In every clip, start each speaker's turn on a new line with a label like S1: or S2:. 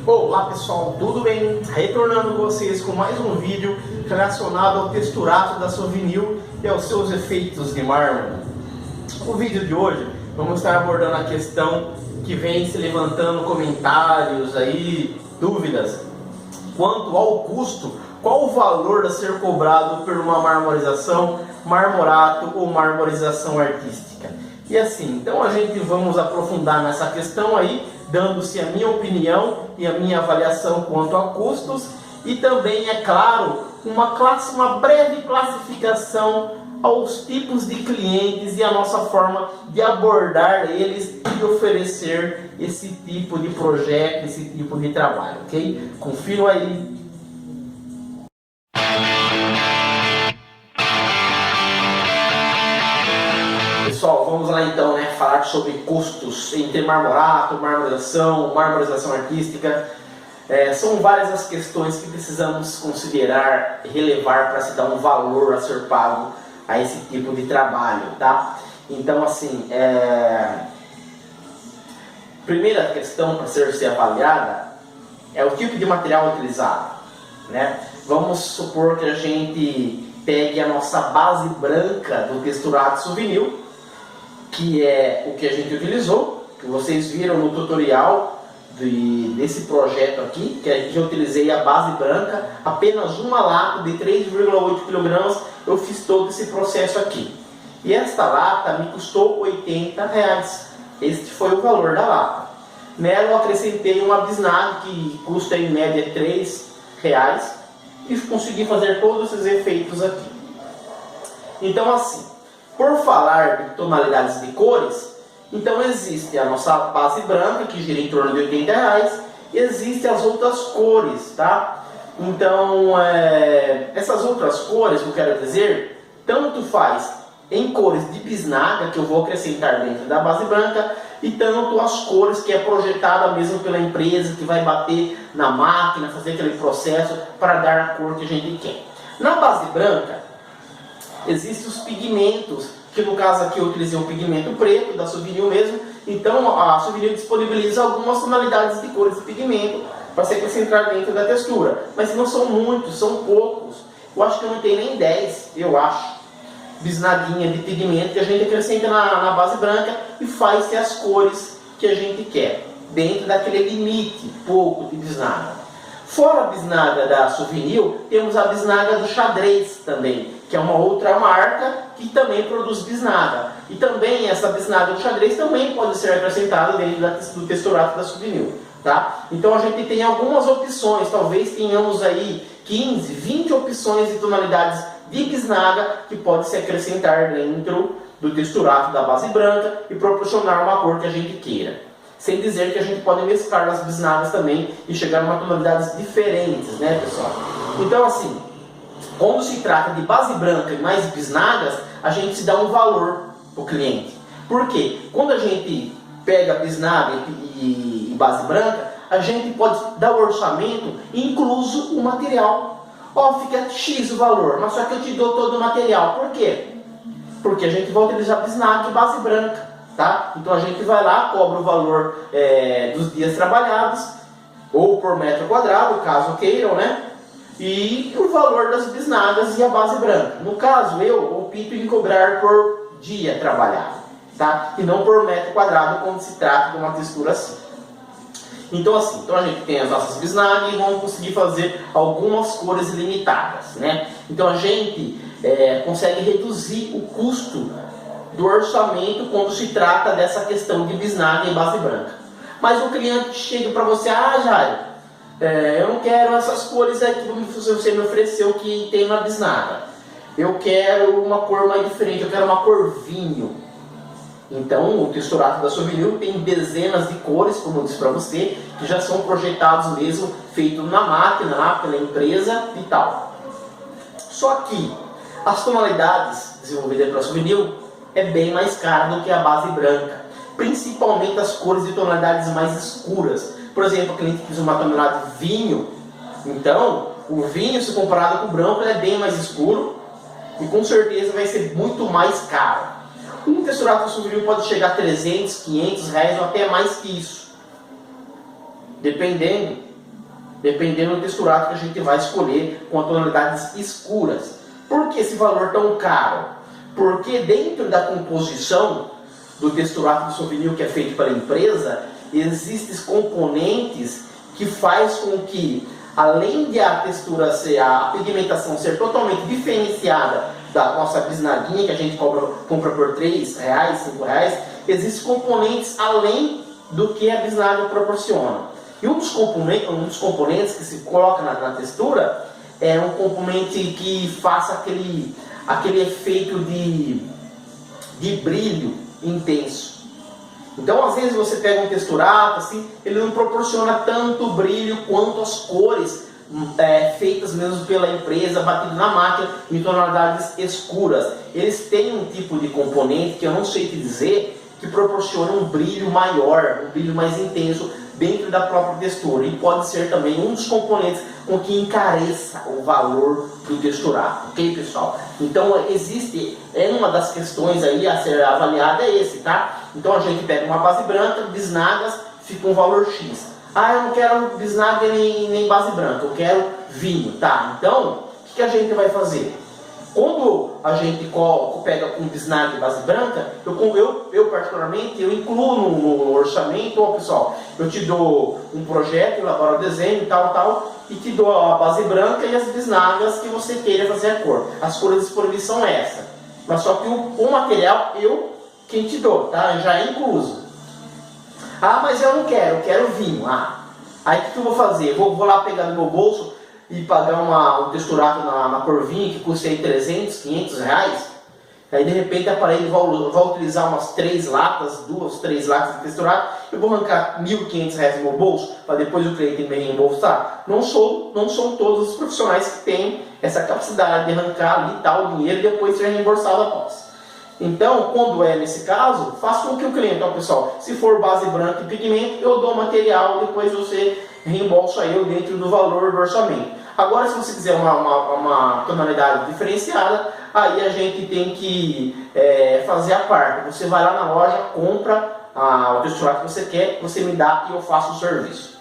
S1: Olá pessoal, tudo bem? Retornando com vocês com mais um vídeo relacionado ao texturato da sua vinil e aos seus efeitos de mármore. No vídeo de hoje vamos estar abordando a questão que vem se levantando comentários aí, dúvidas quanto ao custo, qual o valor a ser cobrado por uma marmorização, marmorato ou marmorização artística. E assim, então a gente vamos aprofundar nessa questão aí, dando-se a minha opinião e a minha avaliação quanto a custos e também, é claro, uma breve classificação aos tipos de clientes e a nossa forma de abordar eles e oferecer esse tipo de projeto, esse tipo de trabalho, ok? Confiram aí. Pessoal, vamos lá então, né, falar sobre custos entre marmorato, marmorização artística. São várias as questões que precisamos considerar e relevar para se dar um valor a ser pago a esse tipo de trabalho, tá? Então, assim, primeira questão para ser avaliada é o tipo de material utilizado, né? Vamos supor que a gente pegue a nossa base branca do texturado souvenir, que é o que a gente utilizou, que vocês viram no tutorial desse projeto aqui, que a gente utilizei a base branca, apenas uma lata de 3,8 kg, eu fiz todo esse processo aqui. E esta lata me custou R$80. Este foi o valor da lata. Nela eu acrescentei uma bisnaga que custa em média R$3 e consegui fazer todos esses efeitos aqui. Então assim, por falar de tonalidades de cores, então existe a nossa base branca, que gira em torno de R$80, e existem as outras cores, tá? Então, essas outras cores, que eu quero dizer, tanto faz em cores de bisnaga, que eu vou acrescentar dentro da base branca, e tanto as cores que é projetada mesmo pela empresa, que vai bater na máquina, fazer aquele processo para dar a cor que a gente quer. Na base branca, existem os pigmentos, que no caso aqui eu utilizei o pigmento preto da Souvenir mesmo. Então a Souvenir disponibiliza algumas tonalidades de cores de pigmento para se acrescentar dentro da textura, mas não são muitos, são poucos. Eu acho que eu não tenho nem 10, eu acho, bisnaguinha de pigmento que a gente acrescenta na base branca e faz-se as cores que a gente quer, dentro daquele limite pouco de bisnaga. Fora a bisnaga da Souvenir, temos a bisnaga do Xadrez também, que é uma outra marca que também produz bisnaga. E também essa bisnaga do Xadrez também pode ser acrescentada dentro do texturato da Souvenir, tá? Então a gente tem algumas opções, talvez tenhamos aí 15, 20 opções de tonalidades de bisnaga que pode se acrescentar dentro do texturato da base branca e proporcionar uma cor que a gente queira. Sem dizer que a gente pode mesclar as bisnagas também e chegar a tonalidades diferentes, né, pessoal? Então, assim, quando se trata de base branca e mais bisnagas, a gente se dá um valor para o cliente. Por quê? Quando a gente pega bisnaga e base branca, a gente pode dar o orçamento incluso o material. Ó, fica X o valor, mas só que eu te dou todo o material. Por quê? Porque a gente vai utilizar bisnaga e base branca. Tá? Então a gente vai lá, cobra o valor dos dias trabalhados, ou por metro quadrado, caso queiram, né? E o valor das bisnagas e a base branca. No caso, eu opto em cobrar por dia trabalhado, tá? E não por metro quadrado, quando se trata de uma textura assim. Então assim, então a gente tem as nossas bisnagas e vamos conseguir fazer algumas cores limitadas, né? Então a gente consegue reduzir o custo do orçamento quando se trata dessa questão de bisnaga e base branca. Mas o cliente chega para você, Jairo, eu não quero essas cores aqui que você me ofereceu que tem na bisnaga. Eu quero uma cor mais diferente, eu quero uma cor vinho. Então o texturato da Souvenir tem dezenas de cores, como eu disse para você, que já são projetados mesmo, feitos na máquina, lá pela empresa e tal. Só que as tonalidades desenvolvidas pela Souvenir é bem mais cara do que a base branca, principalmente as cores de tonalidades mais escuras. Por exemplo, o cliente quis uma tonalidade vinho, então o vinho, se comparado com o branco, ele é bem mais escuro e com certeza vai ser muito mais caro. Um texturato Souvenir pode chegar a 300, 500 reais ou até mais que isso, dependendo dependendo do texturato que a gente vai escolher com tonalidades escuras. Por que esse valor tão caro? Porque dentro da composição do texturato do souvenir que é feito pela empresa, existem componentes que faz com que, além de a textura ser, a pigmentação ser totalmente diferenciada da nossa bisnaguinha, que a gente compra por R$3, R$5, existem componentes além do que a bisnaga proporciona. E um dos componentes que se coloca na textura é um componente que faça aquele efeito de brilho intenso. Então, às vezes você pega um texturato, assim, ele não proporciona tanto brilho quanto as cores feitas mesmo pela empresa, batido na máquina, em tonalidades escuras. Eles têm um tipo de componente que eu não sei te dizer, que proporciona um brilho maior, um brilho mais intenso dentro da própria textura. E pode ser também um dos componentes com que encareça o valor do texturato, ok, pessoal? Então existe, uma das questões aí a ser avaliada é esse, tá? Então a gente pega uma base branca, bisnagas, fica um valor X. Ah, eu não quero bisnaga nem base branca, eu quero vinho, tá? Então, o que a gente vai fazer? Quando a gente pega com bisnaga e base branca, eu particularmente, eu incluo no orçamento, ó, pessoal, eu te dou um projeto, elaboro o desenho e tal, e te dou a base branca e as bisnagas que você queira fazer a cor. As cores disponíveis são essas. Mas só que o material, quem te dou, tá? Já é incluso. Ah, mas eu não quero, eu quero vinho. Aí o que eu vou fazer? Vou lá pegar no meu bolso e pagar um texturato na cor vinho que custa aí 300, 500 reais. Aí de repente a parede vai utilizar umas 3 latas, 2, 3 latas de texturato. Eu vou arrancar 1.500 reais no meu bolso para depois o cliente me reembolsar. Não são todos os profissionais que têm essa capacidade de arrancar ali tal dinheiro e depois ser reembolsado após. Então, quando é nesse caso, faça com que o cliente, ó, pessoal, se for base branca e pigmento, eu dou material, depois você reembolsa eu dentro do valor do orçamento. Agora, se você quiser uma tonalidade diferenciada, aí a gente tem que fazer a parte. Você vai lá na loja, compra o texturato que você quer, você me dá e eu faço o serviço.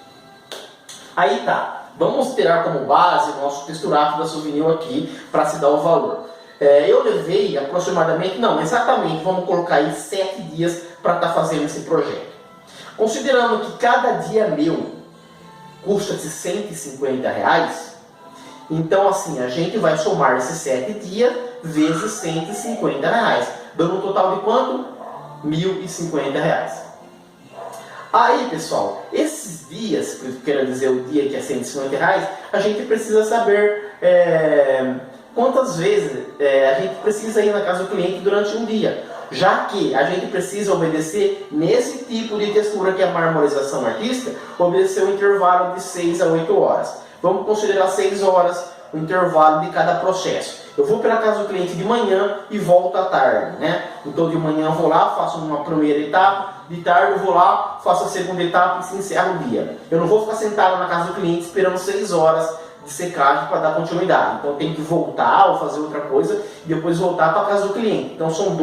S1: Aí tá, vamos tirar como base o nosso texturato da Souvenir aqui para se dar o valor. Eu levei aproximadamente, não, exatamente, vamos colocar aí 7 dias para estar fazendo esse projeto. Considerando que cada dia meu custa-se R$150, então assim, a gente vai somar esses 7 dias vezes R$150, dando um total de quanto? R$1.050. Aí, pessoal, esses dias, que eu quero dizer o dia que é R$150, a gente precisa saber quantas vezes a gente precisa ir na casa do cliente durante um dia, já que a gente precisa obedecer nesse tipo de textura que é a marmorização artística, obedecer um intervalo de 6 a 8 horas. Vamos considerar 6 horas o intervalo de cada processo. Eu vou para a casa do cliente de manhã e volto à tarde, né? Então de manhã eu vou lá, faço uma primeira etapa, de tarde eu vou lá, faço a segunda etapa e se encerra o dia. Eu não vou ficar sentado na casa do cliente esperando 6 horas de secagem para dar continuidade. Então eu tenho que voltar ou fazer outra coisa e depois voltar para a casa do cliente. Então são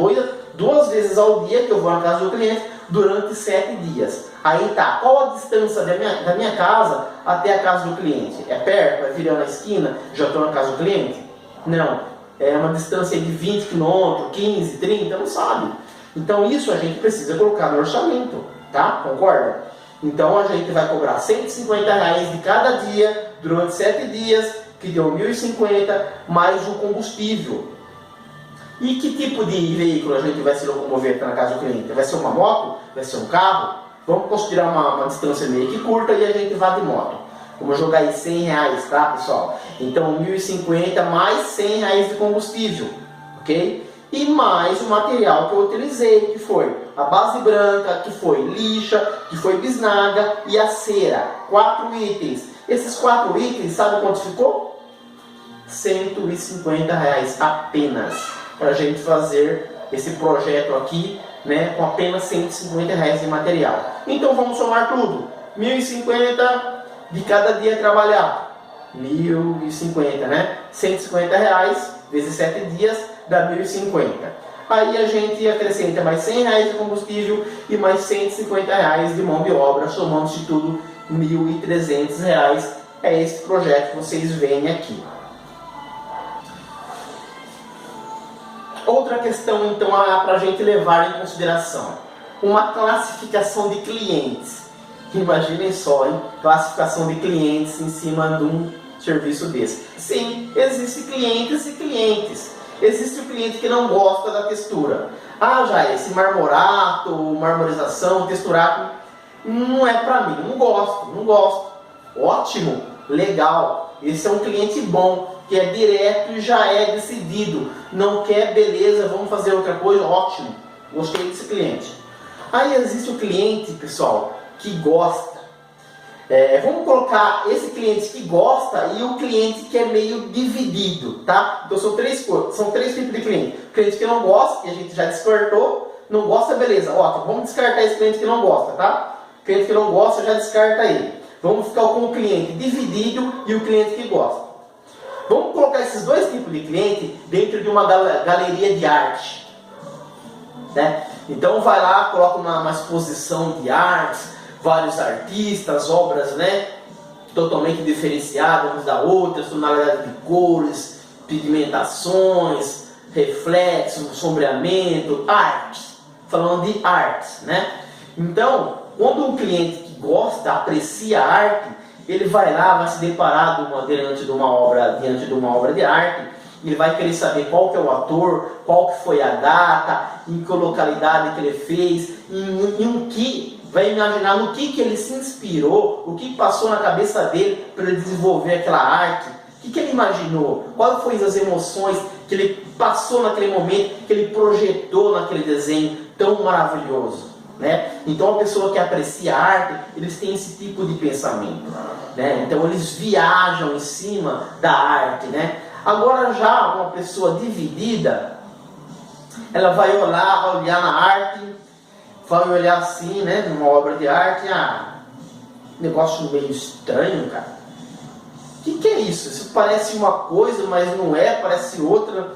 S1: duas vezes ao dia que eu vou na casa do cliente durante 7 dias. Aí tá, qual a distância da minha casa até a casa do cliente? É perto? É virando a esquina? Já estou na casa do cliente? Não. É uma distância de 20 km, 15, 30, não sabe. Então isso a gente precisa colocar no orçamento, tá? Concorda? Então a gente vai cobrar R$150 de cada dia durante 7 dias, que deu R$1.050, mais o combustível. E que tipo de veículo a gente vai se locomover na casa do cliente? Vai ser uma moto? Vai ser um carro? Vamos considerar uma distância meio que curta e a gente vai de moto. Vamos jogar aí R$100, tá, pessoal? Então R$1.050 mais R$100 de combustível, ok? E mais o material que eu utilizei, que foi a base branca, que foi lixa, que foi bisnaga e a cera. 4 itens. Esses 4 itens, sabe quanto ficou? R$150 apenas. Para a gente fazer esse projeto aqui, né, com apenas R$150 de material. Então vamos somar tudo. R$1.050 de cada dia trabalhado. R$1.050, né? R$150 vezes 7 dias dá R$1.050. Aí a gente acrescenta mais R$100 de combustível e mais R$150 de mão de obra, somando-se tudo R$1.300 é esse projeto que vocês veem aqui. Outra questão, então, para a gente levar em consideração: uma classificação de clientes. Imaginem só, hein? Classificação de clientes em cima de um serviço desse. Sim, existem clientes e clientes. Existe o cliente que não gosta da textura. Ah, já esse marmorato, marmorização, texturato, não é para mim, não gosto. Ótimo, legal. Esse é um cliente bom, que é direto e já é decidido. Não quer, beleza, vamos fazer outra coisa, ótimo. Gostei desse cliente. Aí existe o cliente, pessoal, que gosta. Vamos colocar esse cliente que gosta e o cliente que é meio dividido, tá? Então são três tipos de cliente. O cliente que não gosta, que a gente já descartou. Não gosta, beleza, ótimo. Vamos descartar esse cliente que não gosta, tá? O cliente que não gosta, já descarta ele. Vamos ficar com o cliente dividido e o cliente que gosta. Vamos colocar esses dois tipos de cliente dentro de uma galeria de arte, né? Então vai lá, coloca uma exposição de artes, vários artistas, obras, né, totalmente diferenciadas umas da outra, tonalidade de cores, pigmentações, reflexos, sombreamento, artes, falando de artes, né? Então, quando um cliente que gosta, aprecia a arte, ele vai lá, vai se deparar diante de uma obra de arte, ele vai querer saber qual que é o ator, qual que foi a data, em que localidade que ele fez, em que vai imaginar no que ele se inspirou, o que passou na cabeça dele para ele desenvolver aquela arte, o que ele imaginou, quais foram as emoções que ele passou naquele momento, que ele projetou naquele desenho tão maravilhoso, né? Então a pessoa que aprecia a arte, eles têm esse tipo de pensamento, né? Então eles viajam em cima da arte, né? Agora já uma pessoa dividida, ela vai olhar na arte, vai olhar assim, né, numa obra de arte, negócio meio estranho, cara. O que é isso? Isso parece uma coisa, mas não é, parece outra,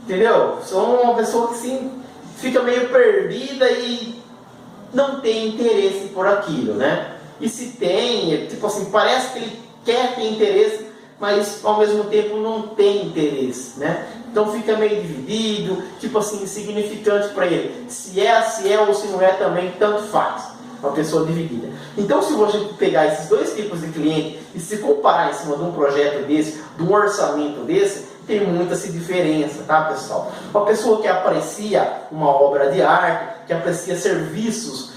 S1: entendeu? São uma pessoa que sim, fica meio perdida e não tem interesse por aquilo, né? E se tem, tipo assim, parece que ele quer ter interesse, mas ao mesmo tempo não tem interesse, né? Então fica meio dividido, tipo assim, insignificante para ele. Se é ou se não é também, tanto faz. Uma pessoa dividida. Então se você pegar esses dois tipos de cliente e se comparar em cima de um projeto desse, de um orçamento desse, tem muita diferença, tá, pessoal? Uma pessoa que aprecia uma obra de arte, que aprecia serviços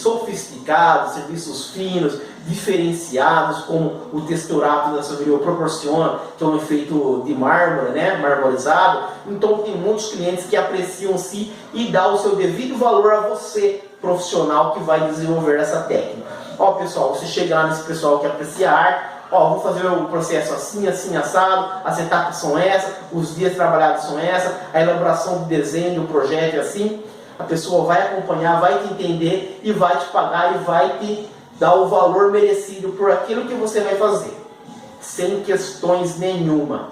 S1: sofisticados, serviços finos, diferenciados, como o texturato da Sauvignon proporciona, que é um efeito de mármore, né, marmorizado. Então tem muitos clientes que apreciam-se e dá o seu devido valor a você, profissional que vai desenvolver essa técnica. Ó, pessoal, você chega lá nesse pessoal que aprecia a arte, ó, vou fazer o processo assim, assim, assado, as etapas são essas, os dias trabalhados são essas, a elaboração do desenho do projeto é assim. A pessoa vai acompanhar, vai te entender e vai te pagar e vai te dar o valor merecido por aquilo que você vai fazer, sem questões nenhuma.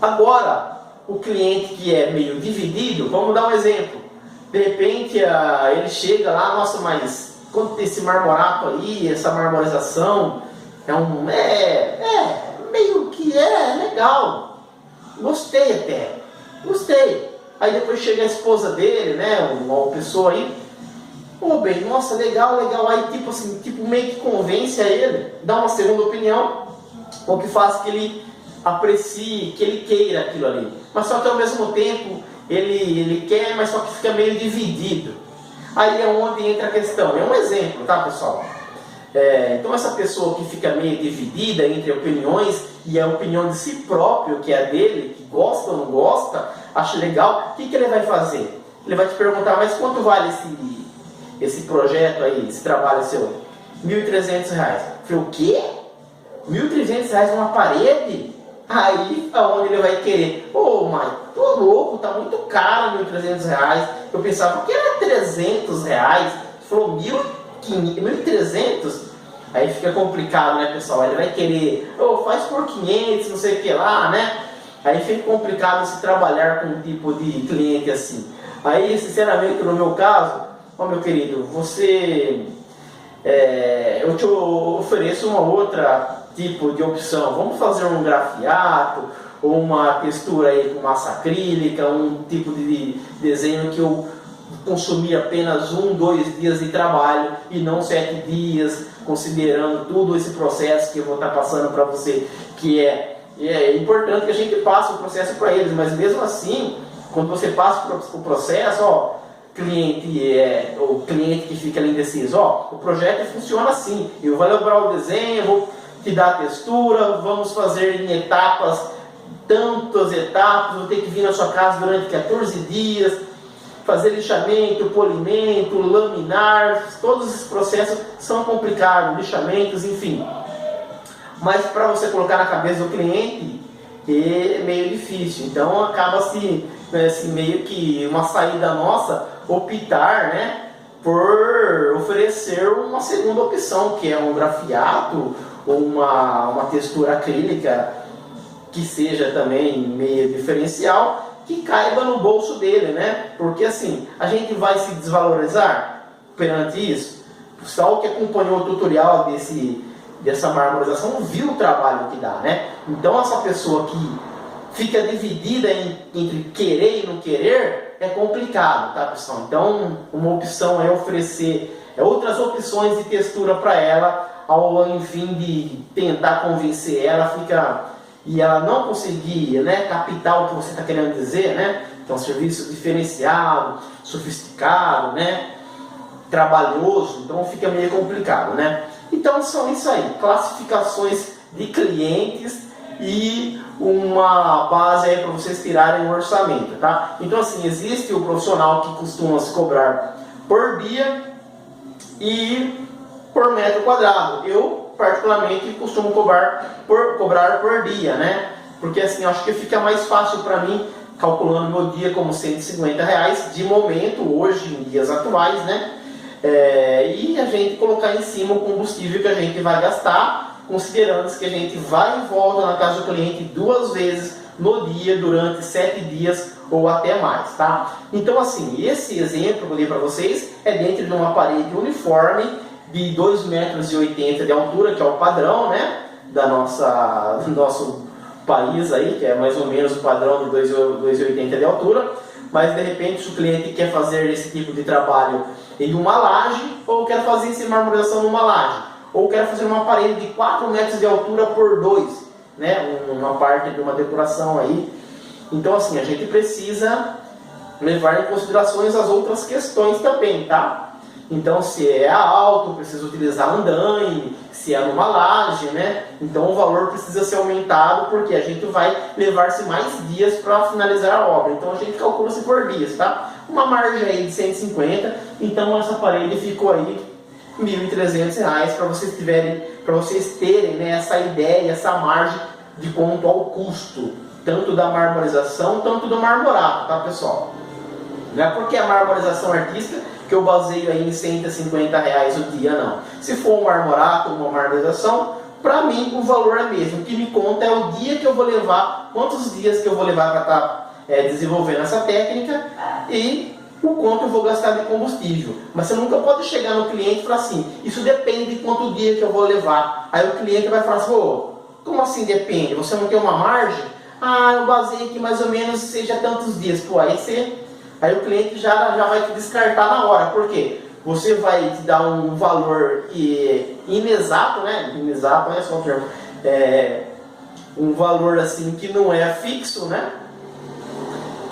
S1: Agora, o cliente que é meio dividido, vamos dar um exemplo. De repente ele chega lá, nossa, mas quanto tem esse marmorato aí, essa marmorização, meio que é legal, gostei. Aí depois chega a esposa dele, né, uma pessoa aí, bem, nossa, legal, aí tipo assim, meio que convence a ele, dá uma segunda opinião, o que faz que ele aprecie, que ele queira aquilo ali. Mas só que ao mesmo tempo, ele quer, mas só que fica meio dividido. Aí é onde entra a questão, é um exemplo, tá, pessoal? Então essa pessoa que fica meio dividida entre opiniões e a opinião de si próprio, que é a dele, que gosta ou não gosta, acha legal, o que ele vai fazer? Ele vai te perguntar, mas quanto vale esse projeto aí, esse trabalho seu? R$1.300. Eu falei, o quê? R$1.300 numa parede? Aí aonde ele vai querer? Mas tô louco, tá muito caro R$1.300. Eu pensava que era R$300. Ele falou 1.300? Aí fica complicado, né, pessoal? Ele vai querer, faz por 500, não sei o que lá, né? Aí fica complicado se trabalhar com um tipo de cliente assim. Aí, sinceramente, no meu caso, meu querido, você eu te ofereço uma outra tipo de opção. Vamos fazer um grafiato ou uma textura aí com massa acrílica, um tipo de desenho que eu consumir apenas 1, 2 dias de trabalho e não 7 dias, considerando todo esse processo que eu vou estar passando para você, que é importante que a gente passe o processo para eles, mas mesmo assim, quando você passa o processo, ó, o cliente que fica ali indeciso, ó, o projeto funciona assim, eu vou elaborar o desenho, vou te dar a textura, vamos fazer em etapas, tantas etapas, vou ter que vir na sua casa durante 14 dias, fazer lixamento, polimento, laminar, todos esses processos são complicados, lixamentos, enfim. Mas para você colocar na cabeça do cliente é meio difícil, então acaba-se meio que uma saída nossa optar, né, por oferecer uma segunda opção, que é um grafiato ou uma textura acrílica que seja também meio diferencial, que caiba no bolso dele, né? Porque assim, a gente vai se desvalorizar perante isso. Só o que acompanhou o tutorial dessa marmorização viu o trabalho que dá, né? Então essa pessoa que fica dividida entre querer e não querer é complicado, tá, pessoal? Então uma opção é oferecer outras opções de textura para ela, ao enfim de tentar convencer ela, e ela não conseguir, né, captar o que você está querendo dizer, né? Que é um serviço diferenciado, sofisticado, né, trabalhoso, então fica meio complicado, né? Então são isso aí, classificações de clientes e uma base aí para vocês tirarem um orçamento, tá? Então assim, existe o profissional que costuma se cobrar por dia e por metro quadrado. Eu particularmente costumo cobrar por dia, né? Porque assim, eu acho que fica mais fácil para mim, calculando meu dia como R$150 de momento, hoje, em dias atuais, né? E a gente colocar em cima o combustível que a gente vai gastar, considerando que a gente vai e volta na casa do cliente 2 vezes no dia, durante 7 dias ou até mais, tá? Então assim, esse exemplo que eu dei para vocês é dentro de uma parede uniforme, de 2,80 metros de altura, que é o padrão, né, do nosso país aí, que é mais ou menos o padrão de 2,80 de altura. Mas de repente, se o cliente quer fazer esse tipo de trabalho em uma laje, ou quer fazer essa marmorização numa laje, ou quer fazer uma parede de 4 metros de altura por 2, né, uma parte de uma decoração aí. Então assim, a gente precisa levar em considerações as outras questões também, tá? Então, se é alto, precisa utilizar andaime, se é numa laje, né? Então o valor precisa ser aumentado, porque a gente vai levar-se mais dias para finalizar a obra. Então a gente calcula-se por dias, tá? Uma margem aí de 150, então essa parede ficou aí R$1.300 para vocês terem, né, essa ideia, essa margem de quanto ao custo, tanto da marmorização, tanto do marmorato, tá, pessoal? Não é porque a marmorização artística que eu baseio aí em R$150 o dia, não. Se for um marmorato, uma marmorização, para mim o valor é mesmo. O que me conta é o dia que eu vou levar, quantos dias que eu vou levar para estar desenvolvendo essa técnica e o quanto eu vou gastar de combustível. Mas você nunca pode chegar no cliente e falar assim, isso depende de quanto dia que eu vou levar. Aí o cliente vai falar assim, oh, como assim depende? Você não tem uma margem? Ah, eu baseio que mais ou menos seja tantos dias. Pô, aí o cliente já vai te descartar na hora. Por quê? Você vai te dar um valor inexato, né? Inexato é só um termo. Um valor assim que não é fixo, né?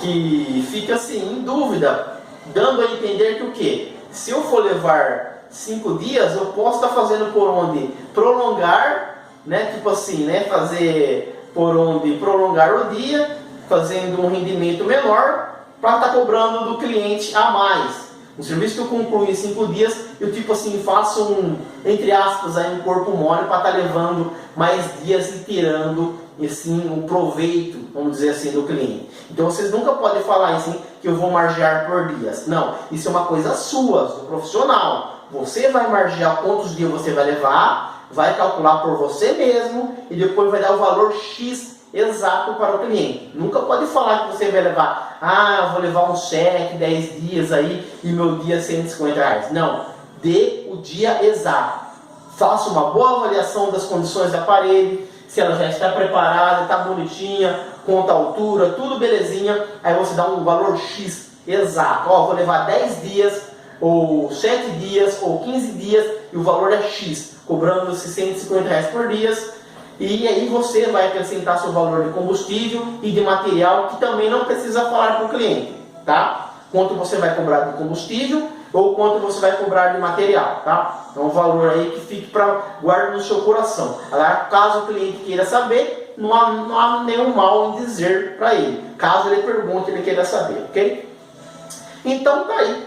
S1: Que fica assim, em dúvida, dando a entender que o quê? Se eu for levar 5 dias, eu posso estar fazendo por onde prolongar, né? Tipo assim, né? Fazer por onde prolongar o dia, fazendo um rendimento menor, para estar cobrando do cliente a mais. Um serviço que eu concluo em 5 dias, eu tipo assim, faço entre aspas, aí, um corpo mole para estar levando mais dias e tirando assim, um proveito, vamos dizer assim, do cliente. Então vocês nunca podem falar assim, que eu vou margear por dias. Não, isso é uma coisa sua, do profissional. Você vai margear quantos dias você vai levar, vai calcular por você mesmo e depois vai dar o valor X exato para o cliente. Nunca pode falar que você vai levar, eu vou levar uns 7, 10 dias aí e meu dia é R$150. Não, dê o dia exato. Faça uma boa avaliação das condições da parede, se ela já está preparada, está bonitinha, quanto à altura, tudo belezinha. Aí você dá um valor X exato. Ó, vou levar 10 dias, ou 7 dias, ou 15 dias, e o valor é X, cobrando-se R$150 por dia. E aí você vai acrescentar seu valor de combustível e de material, que também não precisa falar para o cliente, tá? Quanto você vai cobrar de combustível ou quanto você vai cobrar de material, tá? É um valor aí que fique para guardar no seu coração. Agora, caso o cliente queira saber, não há nenhum mal em dizer para ele. Caso ele pergunte, ele queira saber, ok? Então tá aí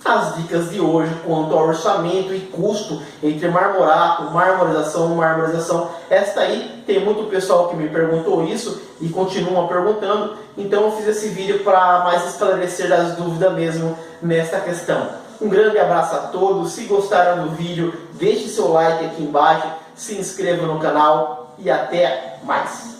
S1: as dicas de hoje quanto ao orçamento e custo entre marmorato, marmorização. Esta aí, tem muito pessoal que me perguntou isso e continua perguntando, então eu fiz esse vídeo para mais esclarecer as dúvidas mesmo nesta questão. Um grande abraço a todos, se gostaram do vídeo, deixe seu like aqui embaixo, se inscreva no canal e até mais!